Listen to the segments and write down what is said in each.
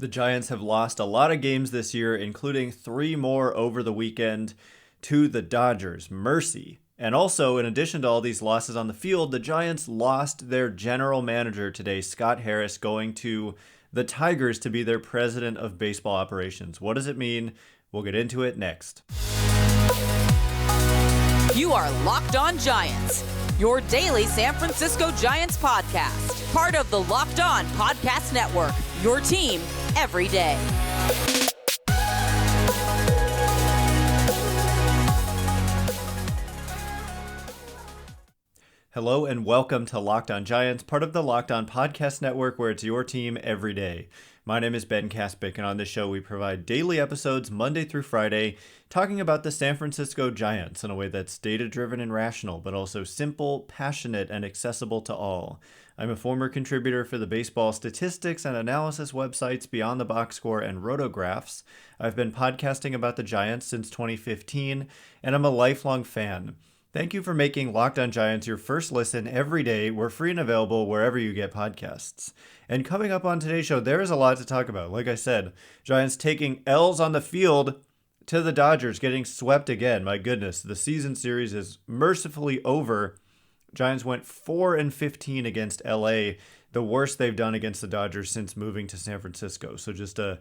The Giants have lost a lot of games this year, including 3 more over the weekend to the Dodgers. Mercy. And also, in addition to all these losses on the field, the Giants lost their general manager today, Scott Harris, going to the Tigers to be their president of baseball operations. What does it mean? We'll get into it next. You are Locked On Giants, your daily San Francisco Giants podcast. Part of the Locked On Podcast Network, your team every day. Hello and welcome to Locked On Giants, part of the Locked On Podcast Network, where it's your team every day. My name is Ben Kaspick, and on this show we provide daily episodes Monday through Friday talking about the San Francisco Giants in a way that's data-driven and rational, but also simple, passionate, and accessible to all. I'm a former contributor for the baseball statistics and analysis websites Beyond the Box Score and Rotographs. I've been podcasting about the Giants since 2015, and I'm a lifelong fan. Thank you for making Locked On Giants your first listen every day. We're free and available wherever you get podcasts. And coming up on today's show, there is a lot to talk about. Like I said, Giants taking L's on the field to the Dodgers, getting swept again. My goodness, the season series is mercifully over. Giants went 4-15 against LA, the worst they've done against the Dodgers since moving to San Francisco. So just a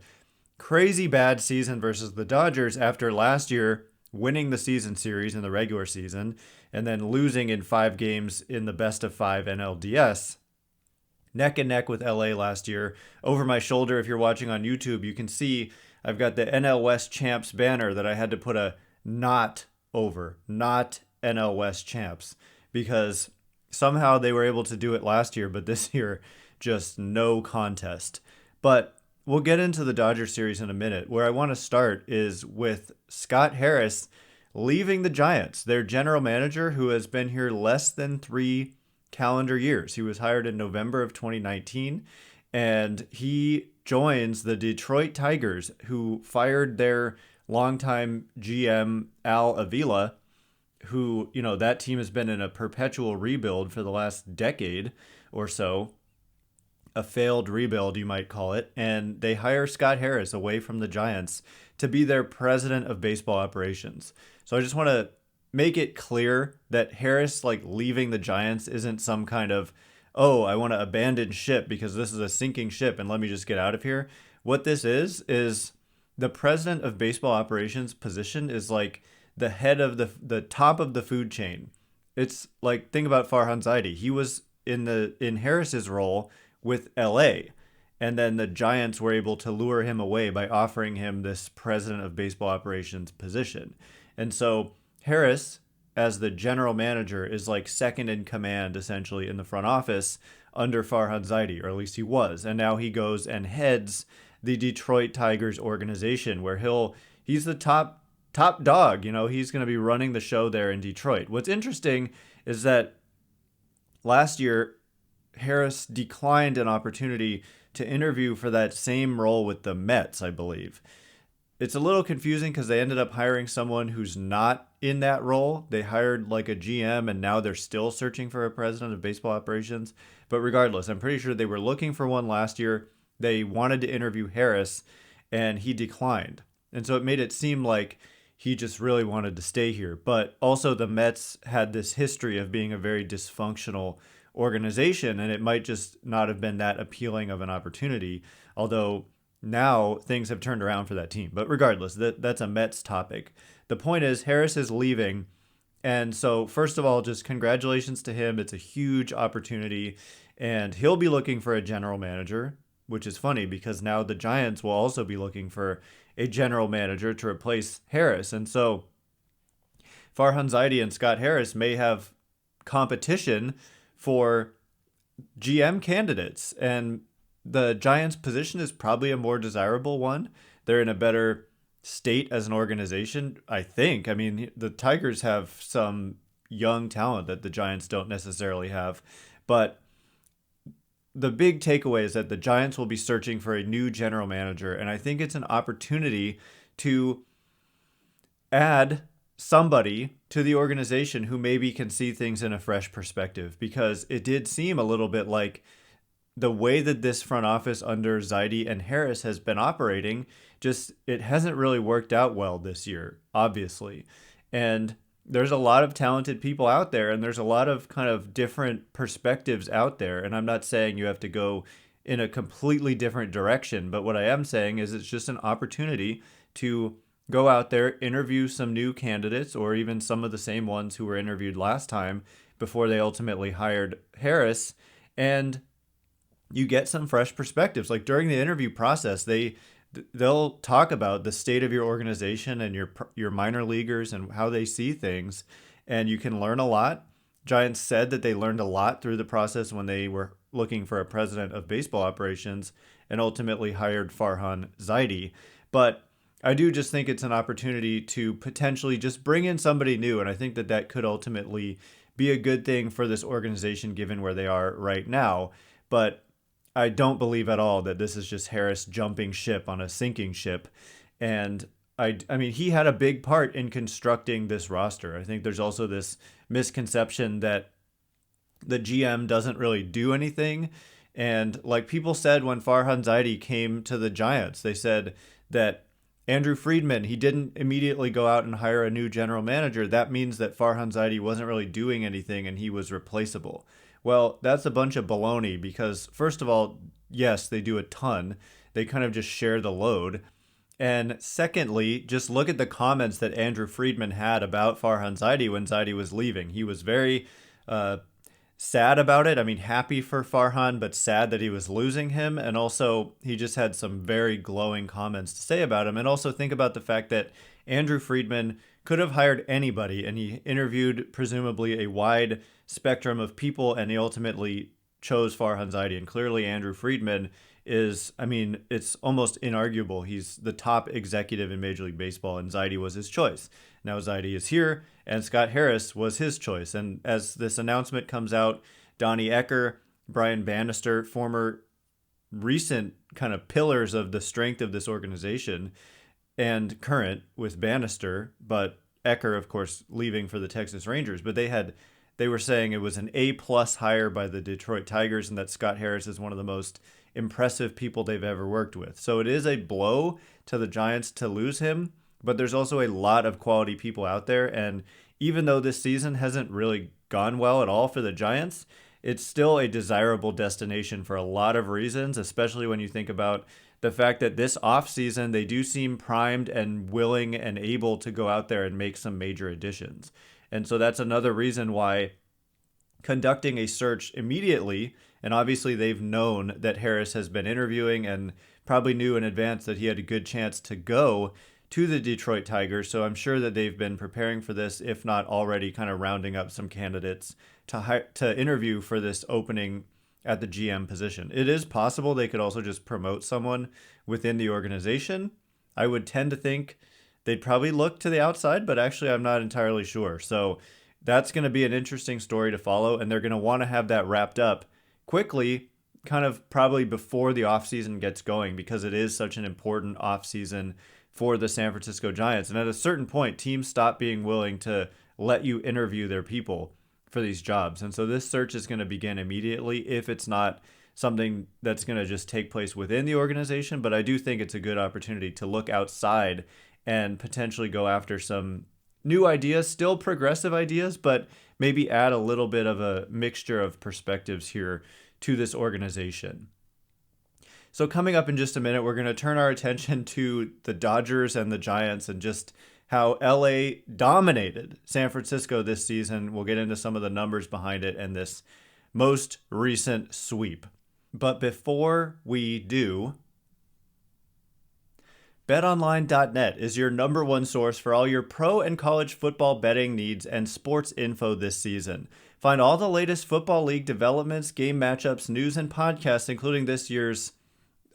crazy bad season versus the Dodgers after last year winning the season series in the regular season, and then losing in 5 games in the best of 5 NLDS. Neck and neck with LA last year. Over my shoulder, if you're watching on YouTube, you can see I've got the NL West Champs banner that I had to put a not over, not NL West Champs, because somehow they were able to do it last year, but this year, just no contest. But we'll get into the Dodgers series in a minute. Where I want to start is with Scott Harris leaving the Giants, their general manager who has been here less than 3 calendar years. He was hired in November of 2019, and he joins the Detroit Tigers, who fired their longtime GM, Al Avila, who, that team has been in a perpetual rebuild for the last decade or so. A failed rebuild, you might call it, and they hire Scott Harris away from the Giants to be their president of baseball operations. So I just want to make it clear that Harris, leaving the Giants isn't some kind of, oh, I want to abandon ship because this is a sinking ship and let me just get out of here. What this is the president of baseball operations position is like the head of the top of the food chain. It's like, think about Farhan Zaidi. He was in Harris's role with LA, and then the Giants were able to lure him away by offering him this president of baseball operations position. And so Harris, as the general manager, is like second in command essentially in the front office under Farhan Zaidi, or at least he was. And now he goes and heads the Detroit Tigers organization, where he's the top dog. He's going to be running the show there in Detroit. What's interesting is that last year Harris declined an opportunity to interview for that same role with the Mets, I believe. It's a little confusing because they ended up hiring someone who's not in that role. They hired like a GM, and now they're still searching for a president of baseball operations. But regardless, I'm pretty sure they were looking for one last year. They wanted to interview Harris, and he declined. And so it made it seem like he just really wanted to stay here. But also the Mets had this history of being a very dysfunctional organization, and it might just not have been that appealing of an opportunity, although now things have turned around for that team. But regardless, that's a Mets topic. The point is Harris is leaving, and so first of all, just congratulations to him. It's a huge opportunity, and he'll be looking for a general manager, which is funny because now the Giants will also be looking for a general manager to replace Harris. And so Farhan Zaidi and Scott Harris may have competition for GM candidates, and the Giants' position is probably a more desirable one. They're in a better state as an organization, I think. I mean, the Tigers have some young talent that the Giants don't necessarily have, but the big takeaway is that the Giants will be searching for a new general manager, and I think it's an opportunity to add somebody to the organization who maybe can see things in a fresh perspective, because it did seem a little bit like the way that this front office under Zaidi and Harris has been operating, just it hasn't really worked out well this year, obviously. And there's a lot of talented people out there, and there's a lot of kind of different perspectives out there. And I'm not saying you have to go in a completely different direction, but what I am saying is it's just an opportunity to go out there, interview some new candidates, or even some of the same ones who were interviewed last time before they ultimately hired Harris, and you get some fresh perspectives. Like during the interview process, they'll talk about the state of your organization and your minor leaguers and how they see things, and you can learn a lot. Giants said that they learned a lot through the process when they were looking for a president of baseball operations and ultimately hired Farhan Zaidi. But I do just think it's an opportunity to potentially just bring in somebody new, and I think that that could ultimately be a good thing for this organization given where they are right now. But I don't believe at all that this is just Harris jumping ship on a sinking ship. And I mean, he had a big part in constructing this roster. I think there's also this misconception that the GM doesn't really do anything. And like people said when Farhan Zaidi came to the Giants, they said that Andrew Friedman, he didn't immediately go out and hire a new general manager. That means that Farhan Zaidi wasn't really doing anything and he was replaceable. Well, that's a bunch of baloney because, first of all, yes, they do a ton. They kind of just share the load. And secondly, just look at the comments that Andrew Friedman had about Farhan Zaidi when Zaidi was leaving. He was very sad about it. I mean, happy for Farhan, but sad that he was losing him. And also, he just had some very glowing comments to say about him. And also think about the fact that Andrew Friedman could have hired anybody, and he interviewed presumably a wide spectrum of people, and he ultimately chose Farhan Zaidi. And clearly, Andrew Friedman is, I mean, it's almost inarguable. He's the top executive in Major League Baseball, and Zaidi was his choice. Now Zaidi is here, and Scott Harris was his choice. And as this announcement comes out, Donnie Ecker, Brian Bannister, former recent kind of pillars of the strength of this organization, and current with Bannister, but Ecker, of course, leaving for the Texas Rangers. But they were saying it was an A-plus hire by the Detroit Tigers and that Scott Harris is one of the most impressive people they've ever worked with. So it is a blow to the Giants to lose him, but there's also a lot of quality people out there. And even though this season hasn't really gone well at all for the Giants, it's still a desirable destination for a lot of reasons, especially when you think about the fact that this offseason they do seem primed and willing and able to go out there and make some major additions. And so that's another reason why conducting a search immediately, and obviously they've known that Harris has been interviewing and probably knew in advance that he had a good chance to go to the Detroit Tigers. So I'm sure that they've been preparing for this, if not already kind of rounding up some candidates to interview for this opening at the GM position. It is possible they could also just promote someone within the organization. I would tend to think they'd probably look to the outside, but actually I'm not entirely sure. So that's going to be an interesting story to follow, and they're going to want to have that wrapped up quickly, kind of probably before the offseason gets going, because it is such an important offseason for the San Francisco Giants. And at a certain point, teams stop being willing to let you interview their people for these jobs. And so this search is going to begin immediately if it's not something that's going to just take place within the organization. But I do think it's a good opportunity to look outside and potentially go after some new ideas, still progressive ideas, but maybe add a little bit of a mixture of perspectives here to this organization. So coming up in just a minute, we're going to turn our attention to the Dodgers and the Giants and just how LA dominated San Francisco this season. We'll get into some of the numbers behind it and this most recent sweep. But before we do, BetOnline.net is your number one source for all your pro and college football betting needs and sports info this season. Find all the latest football league developments, game matchups, news, and podcasts, including this year's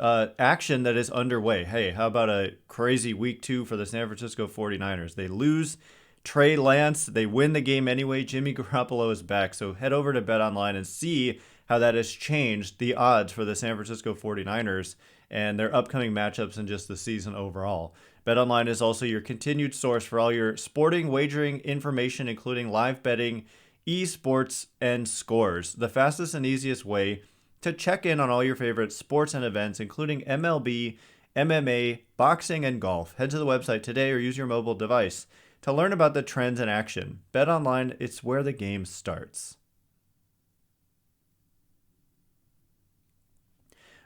action that is underway. Hey, how about a crazy week 2 for the San Francisco 49ers? They lose Trey Lance. They win the game anyway. Jimmy Garoppolo is back. So head over to BetOnline and see how that has changed the odds for the San Francisco 49ers and their upcoming matchups and just the season overall. BetOnline is also your continued source for all your sporting wagering information, including live betting, esports, and scores. The fastest and easiest way to check in on all your favorite sports and events, including MLB, MMA, boxing, and golf. Head to the website today or use your mobile device to learn about the trends in action. Bet online, it's where the game starts.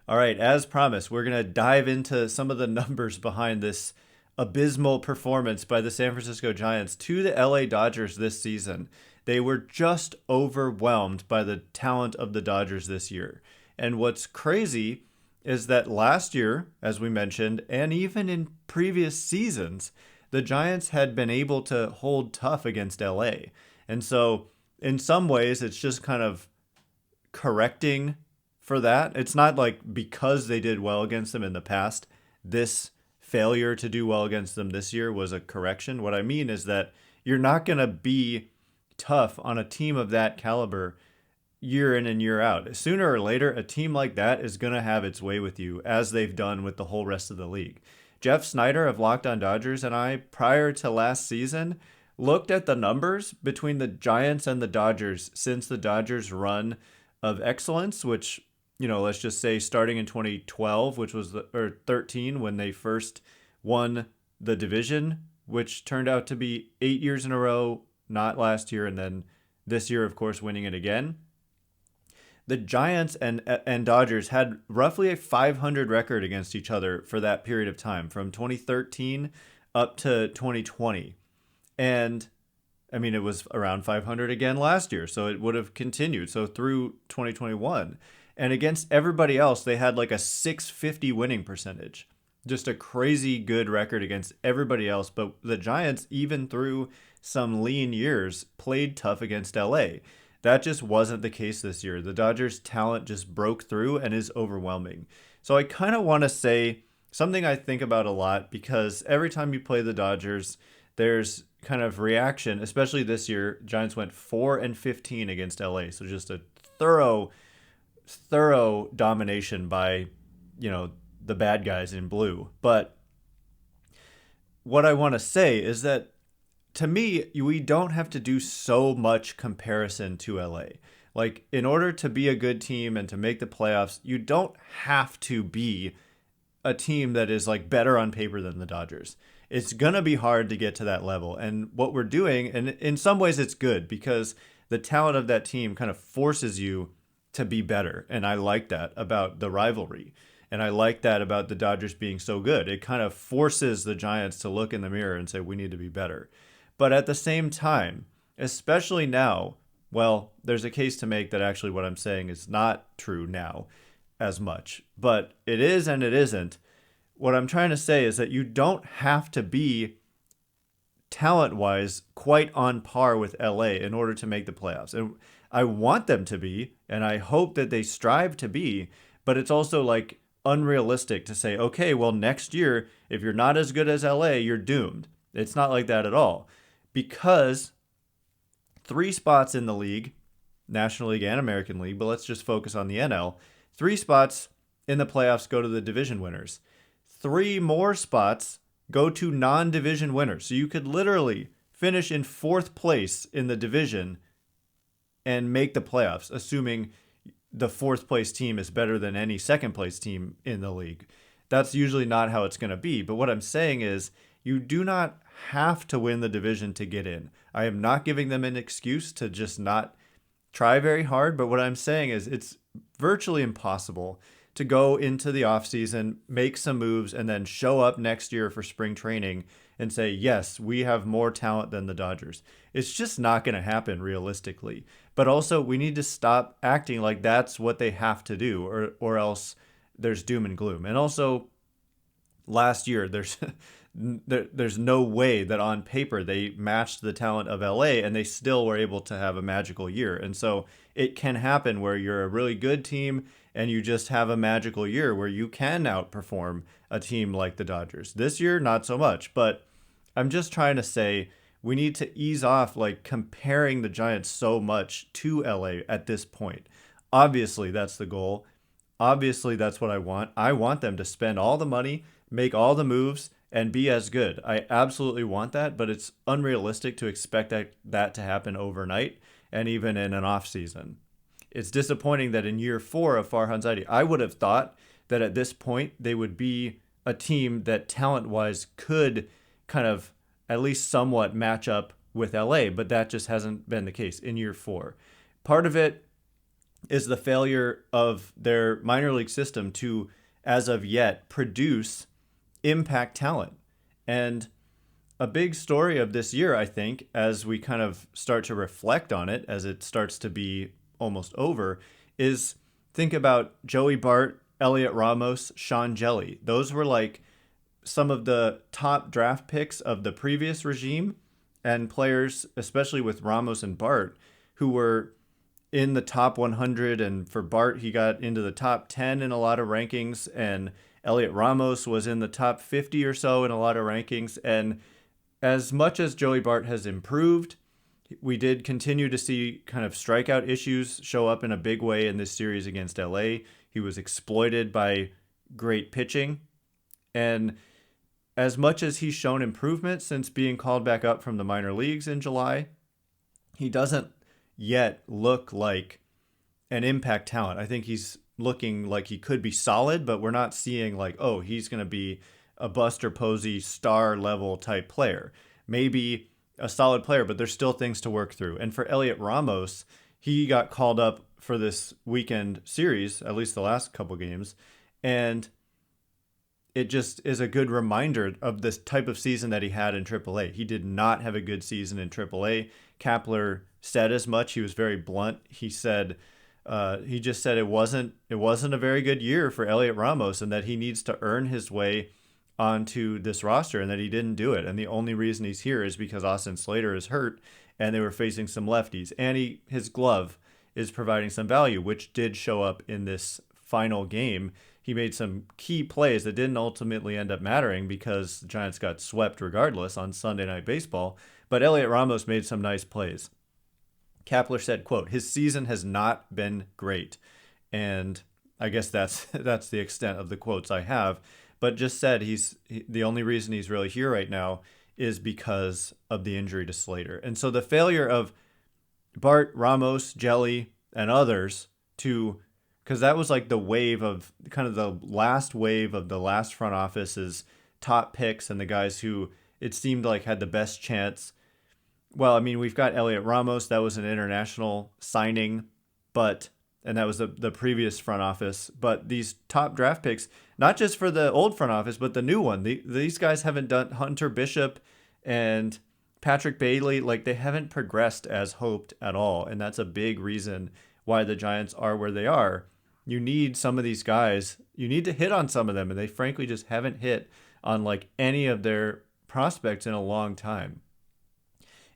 All right, as promised, we're going to dive into some of the numbers behind this abysmal performance by the San Francisco Giants to the LA Dodgers this season. They were just overwhelmed by the talent of the Dodgers this year. And what's crazy is that last year, as we mentioned, and even in previous seasons, the Giants had been able to hold tough against LA. And so in some ways, it's just kind of correcting for that. It's not like because they did well against them in the past, this failure to do well against them this year was a correction. What I mean is that you're not going to be tough on a team of that caliber year in and year out. Sooner or later, a team like that is going to have its way with you, as they've done with the whole rest of the league. Jeff Snyder of Locked On Dodgers and I, prior to last season, looked at the numbers between the Giants and the Dodgers since the Dodgers' run of excellence, which, let's just say starting in 2012, or 13, when they first won the division, which turned out to be 8 years in a row, not last year, and then this year, of course, winning it again. The Giants and Dodgers had roughly a 500 record against each other for that period of time, from 2013 up to 2020. And it was around 500 again last year, so it would have continued. So through 2021. And against everybody else, they had like a 650 winning percentage. Just a crazy good record against everybody else. But the Giants, even through some lean years, played tough against LA. That just wasn't the case this year. The Dodgers' talent just broke through and is overwhelming. So I kind of want to say something I think about a lot, because every time you play the Dodgers, there's kind of reaction, especially this year. Giants went 4-15 against LA. So just a thorough domination by, the bad guys in blue. But what I want to say is that, to me, we don't have to do so much comparison to LA. Like, in order to be a good team and to make the playoffs, you don't have to be a team that is like better on paper than the Dodgers. It's going to be hard to get to that level. And what we're doing, and in some ways it's good, because the talent of that team kind of forces you to be better. And I like that about the rivalry. And I like that about the Dodgers being so good. It kind of forces the Giants to look in the mirror and say, we need to be better. But at the same time, especially now, well, there's a case to make that actually what I'm saying is not true now as much. But it is and it isn't. What I'm trying to say is that you don't have to be talent-wise quite on par with LA in order to make the playoffs. And I want them to be, and I hope that they strive to be, but it's also like unrealistic to say, okay, well, next year, if you're not as good as LA, you're doomed. It's not like that at all. Because 3 spots in the league, National League and American League, but let's just focus on the NL, 3 spots in the playoffs go to the division winners. 3 more spots go to non-division winners. So you could literally finish in 4th place in the division and make the playoffs, assuming the 4th place team is better than any 2nd place team in the league. That's usually not how it's going to be. But what I'm saying is, you do not have to win the division to get in. I am not giving them an excuse to just not try very hard, but what I'm saying is it's virtually impossible to go into the offseason, make some moves, and then show up next year for spring training and say, yes, we have more talent than the Dodgers. It's just not going to happen realistically. But also, we need to stop acting like that's what they have to do, or else there's doom and gloom. And also, last year, there's no way that on paper they matched the talent of LA and they still were able to have a magical year. And so it can happen where you're a really good team and you just have a magical year where you can outperform a team like the Dodgers. This year, not so much, but I'm just trying to say we need to ease off like comparing the Giants so much to LA at this point. Obviously, that's the goal. Obviously, that's what I want. I want them to spend all the money, make all the moves, and be as good. I absolutely want that, but it's unrealistic to expect that to happen overnight and even in an off season. it's disappointing that in year 4 of Farhan Zaidi, I would have thought that at this point they would be a team that talent-wise could kind of at least somewhat match up with LA, but that just hasn't been the case in year 4. Part of it is the failure of their minor league system to, as of yet, produce impact talent. And a big story of this year, I think, as we kind of start to reflect on it, as it starts to be almost over, is think about Joey Bart, Elliot Ramos, Sean Jelly. Those were like some of the top draft picks of the previous regime, and players, especially with Ramos and Bart, who were in the top 100. And for Bart, he got into the top 10 in a lot of rankings, and Elliot Ramos was in the top 50 or so in a lot of rankings. And as much as Joey Bart has improved, we did continue to see kind of strikeout issues show up in a big way in this series against LA. He was exploited by great pitching. And as much as he's shown improvement since being called back up from the minor leagues in July, he doesn't yet look like an impact talent. I think he's looking like he could be solid, but we're not seeing like, oh, he's going to be a Buster Posey star level type player. Maybe a solid player, but there's still things to work through. And for Elliot Ramos, he got called up for this weekend series, at least the last couple games, and it just is a good reminder of this type of season that he had in AAA. He did not have a good season in AAA. Kapler said as much. He was very blunt. He said, he just said it wasn't a very good year for Elliot Ramos, and that he needs to earn his way onto this roster, and that he didn't do it. And the only reason he's here is because Austin Slater is hurt, and they were facing some lefties, and his glove is providing some value, which did show up in this final game. He made some key plays that didn't ultimately end up mattering because the Giants got swept regardless on Sunday Night Baseball, but Elliot Ramos made some nice plays. Kapler said, quote, "His season has not been great." And I guess that's the extent of the quotes I have, but just said the only reason he's really here right now is because of the injury to Slater. And so the failure of Bart, Ramos, Jelly, and others because that was like the wave of kind of the last wave of the last front office's top picks and the guys who it seemed like had the best chance. Well, I mean, we've got Elliot Ramos. That was an international signing, and that was the previous front office. But these top draft picks, not just for the old front office, but the new one, these guys haven't done. Hunter Bishop and Patrick Bailey, like they haven't progressed as hoped at all. And that's a big reason why the Giants are where they are. You need some of these guys. You need to hit on some of them. And they frankly just haven't hit on like any of their prospects in a long time.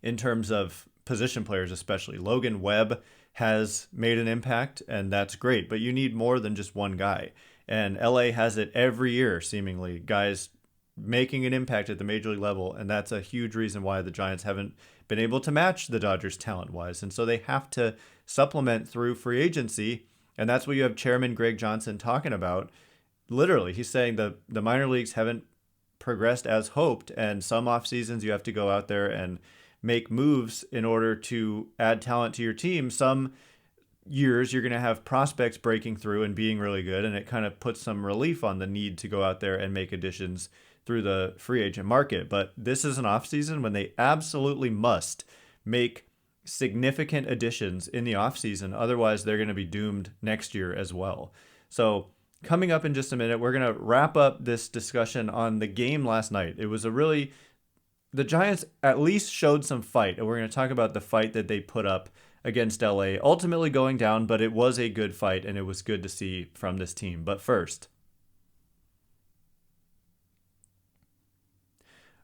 In terms of position players, especially Logan Webb has made an impact, and that's great. But you need more than just one guy. And LA has it every year, seemingly, guys making an impact at the major league level. And that's a huge reason why the Giants haven't been able to match the Dodgers talent-wise. And so they have to supplement through free agency. And that's what you have Chairman Greg Johnson talking about. Literally, he's saying the minor leagues haven't progressed as hoped. And some off seasons you have to go out there and make moves in order to add talent to your team. Some years you're going to have prospects breaking through and being really good, and it kind of puts some relief on the need to go out there and make additions through the free agent market. But this is an offseason when they absolutely must make significant additions in the offseason. Otherwise, they're going to be doomed next year as well. So coming up in just a minute, we're going to wrap up this discussion on the game last night. It was the Giants at least showed some fight, and we're going to talk about the fight that they put up against LA, ultimately going down, but it was a good fight, and it was good to see from this team. But first,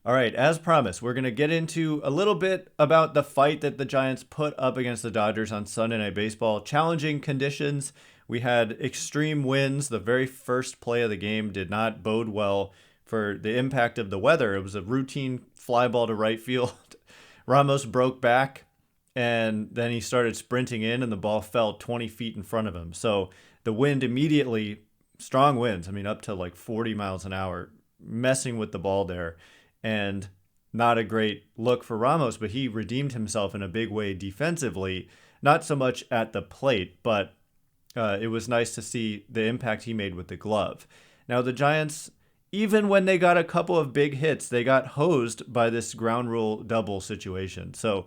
all right, as promised, we're going to get into a little bit about the fight that the Giants put up against the Dodgers on Sunday Night Baseball. Challenging conditions. We had extreme winds. The very first play of the game did not bode well for the impact of the weather. It was a routine fly ball to right field. Ramos broke back, and then he started sprinting in, and the ball fell 20 feet in front of him. So the wind immediately, strong winds, I mean, up to like 40 miles an hour, messing with the ball there. And not a great look for Ramos, but he redeemed himself in a big way defensively. not so much at the plate, but it was nice to see the impact he made with the glove. Now, the Giants, even when they got a couple of big hits, they got hosed by this ground rule double situation. So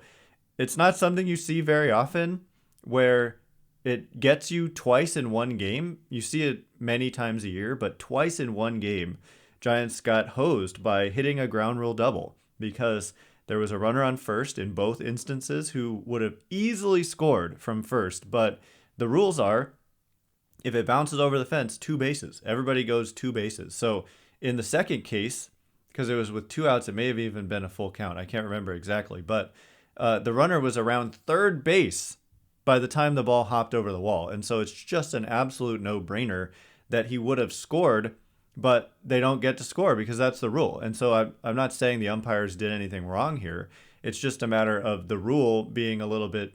it's not something you see very often where it gets you twice in one game. You see it many times a year, but twice in one game, Giants got hosed by hitting a ground rule double because there was a runner on first in both instances who would have easily scored from first. But the rules are if it bounces over the fence, two bases. Everybody goes two bases. So in the second case, because it was with two outs, it may have even been a full count. I can't remember exactly. But the runner was around third base by the time the ball hopped over the wall. And so it's just an absolute no-brainer that he would have scored, but they don't get to score because that's the rule. And so I'm not saying the umpires did anything wrong here. It's just a matter of the rule being a little bit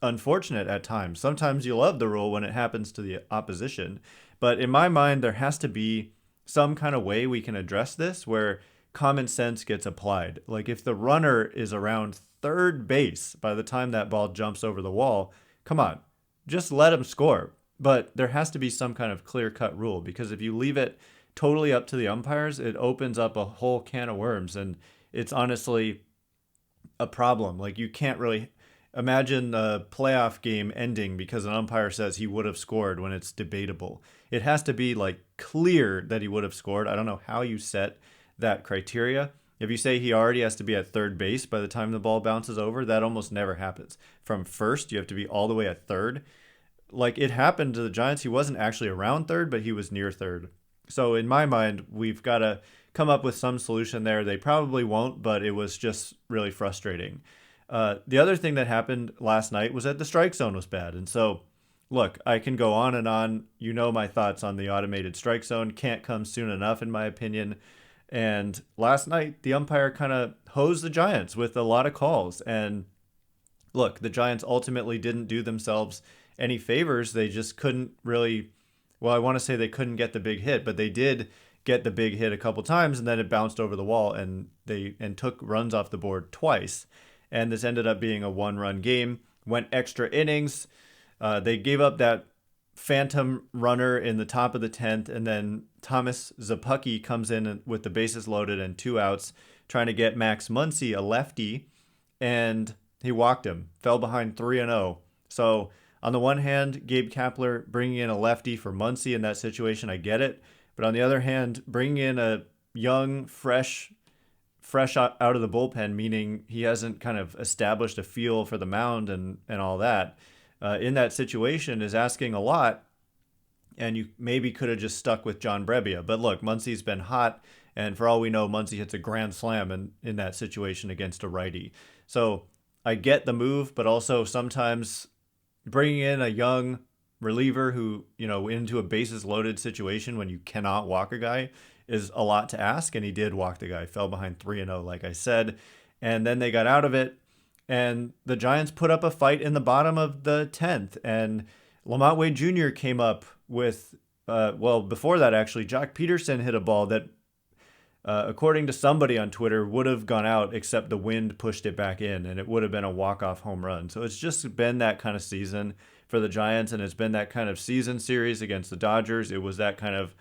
unfortunate at times. Sometimes you love the rule when it happens to the opposition. But in my mind, there has to be some kind of way we can address this where common sense gets applied. Like if the runner is around third base by the time that ball jumps over the wall, come on, just let him score. But there has to be some kind of clear-cut rule because if you leave it totally up to the umpires, it opens up a whole can of worms. And it's honestly a problem. Like you can't really imagine a playoff game ending because an umpire says he would have scored when it's debatable. It has to be like clear that he would have scored. I don't know how you set that criteria. If you say he already has to be at third base by the time the ball bounces over, that almost never happens. From first, you have to be all the way at third. Like it happened to the Giants. He wasn't actually around third, but he was near third. So in my mind, we've got to come up with some solution there. They probably won't, but it was just really frustrating. The other thing that happened last night was that the strike zone was bad. And so, look, I can go on and on. You know my thoughts on the automated strike zone. Can't come soon enough, in my opinion. And last night, the umpire kind of hosed the Giants with a lot of calls. And look, the Giants ultimately didn't do themselves any favors. They just couldn't really, well, I want to say they couldn't get the big hit, but they did get the big hit a couple times, and then it bounced over the wall and took runs off the board twice. And this ended up being a one-run game. Went extra innings. They gave up that phantom runner in the top of the 10th, and then Thomas Szapucki comes in with the bases loaded and two outs, trying to get Max Muncy, a lefty, and he walked him. Fell behind 3-0. So on the one hand, Gabe Kapler bringing in a lefty for Muncy in that situation, I get it. But on the other hand, bringing in a young, fresh out of the bullpen, meaning he hasn't kind of established a feel for the mound and all that, in that situation is asking a lot, and you maybe could have just stuck with John Brebbia. But look, Muncy's been hot, and for all we know, Muncy hits a grand slam in that situation against a righty. So I get the move, but also sometimes bringing in a young reliever who, into a bases loaded situation when you cannot walk a guy is a lot to ask, and he did walk the guy. Fell behind 3-0, like I said, and then they got out of it, and the Giants put up a fight in the bottom of the 10th, and Lamont Wade Jr. came up with, before that actually, Jock Peterson hit a ball that, according to somebody on Twitter, would have gone out except the wind pushed it back in, and it would have been a walk-off home run. So it's just been that kind of season for the Giants, and it's been that kind of season series against the Dodgers. It was that kind of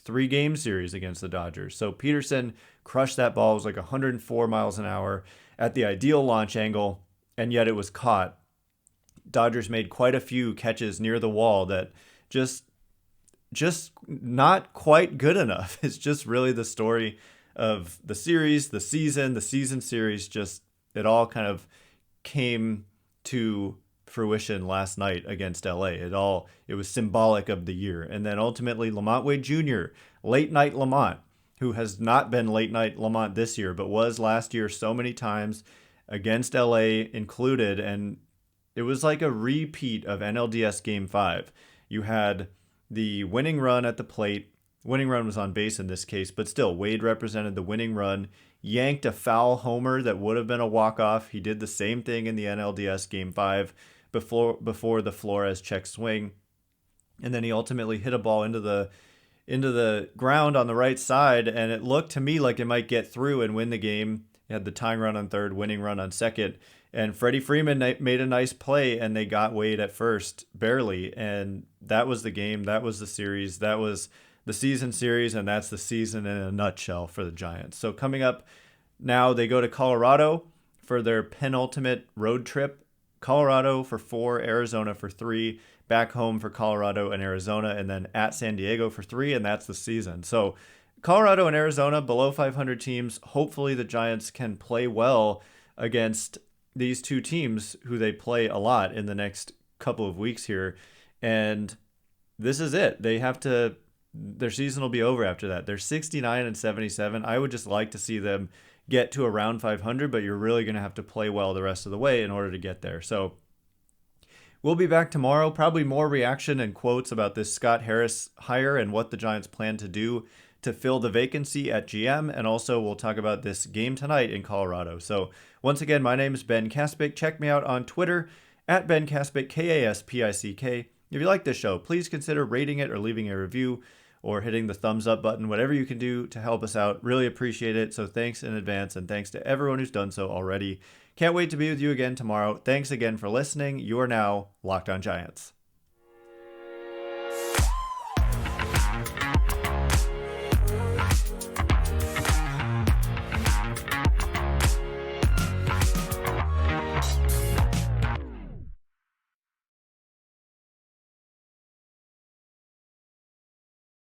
3-game series against the Dodgers. So Peterson crushed that ball. It was like 104 miles an hour at the ideal launch angle, and yet it was caught. Dodgers made quite a few catches near the wall that just not quite good enough. It's just really the story of the series, the season series. Just it all kind of came to fruition last night against LA. It was symbolic of the year. And then ultimately Lamont Wade Jr., late night Lamont, who has not been late night Lamont this year, but was last year so many times against LA included. And it was like a repeat of NLDS Game 5. You had the winning run at the plate. Winning run was on base in this case, but still, Wade represented the winning run, yanked a foul homer that would have been a walk-off. He did the same thing in the NLDS Game 5 before the Flores check swing. And then he ultimately hit a ball into the ground on the right side, and it looked to me like it might get through and win the game. He had the tying run on third, winning run on second, And Freddie Freeman made a nice play, and they got Wade at first, barely. And that was the game. That was the series. That was the season series, and that's the season in a nutshell for the Giants. So coming up now, they go to Colorado for their penultimate road trip. Colorado for 4, Arizona for 3, back home for Colorado and Arizona, and then at San Diego for 3, and that's the season. So Colorado and Arizona, below 500 teams. Hopefully the Giants can play well against these two teams who they play a lot in the next couple of weeks here. And this is it. Their season will be over after that. They're 69 and 77. I would just like to see them get to around 500, but you're really going to have to play well the rest of the way in order to get there. So we'll be back tomorrow. Probably more reaction and quotes about this Scott Harris hire and what the Giants plan to do to fill the vacancy at GM. And also we'll talk about this game tonight in Colorado. So once again, my name is Ben Kaspick. Check me out on Twitter at Ben Kaspick, Kaspick. If you like this show, please consider rating it or leaving a review or hitting the thumbs up button, whatever you can do to help us out. Really appreciate it. So thanks in advance, and thanks to everyone who's done so already. Can't wait to be with you again tomorrow. Thanks again for listening. You are now Locked On Giants.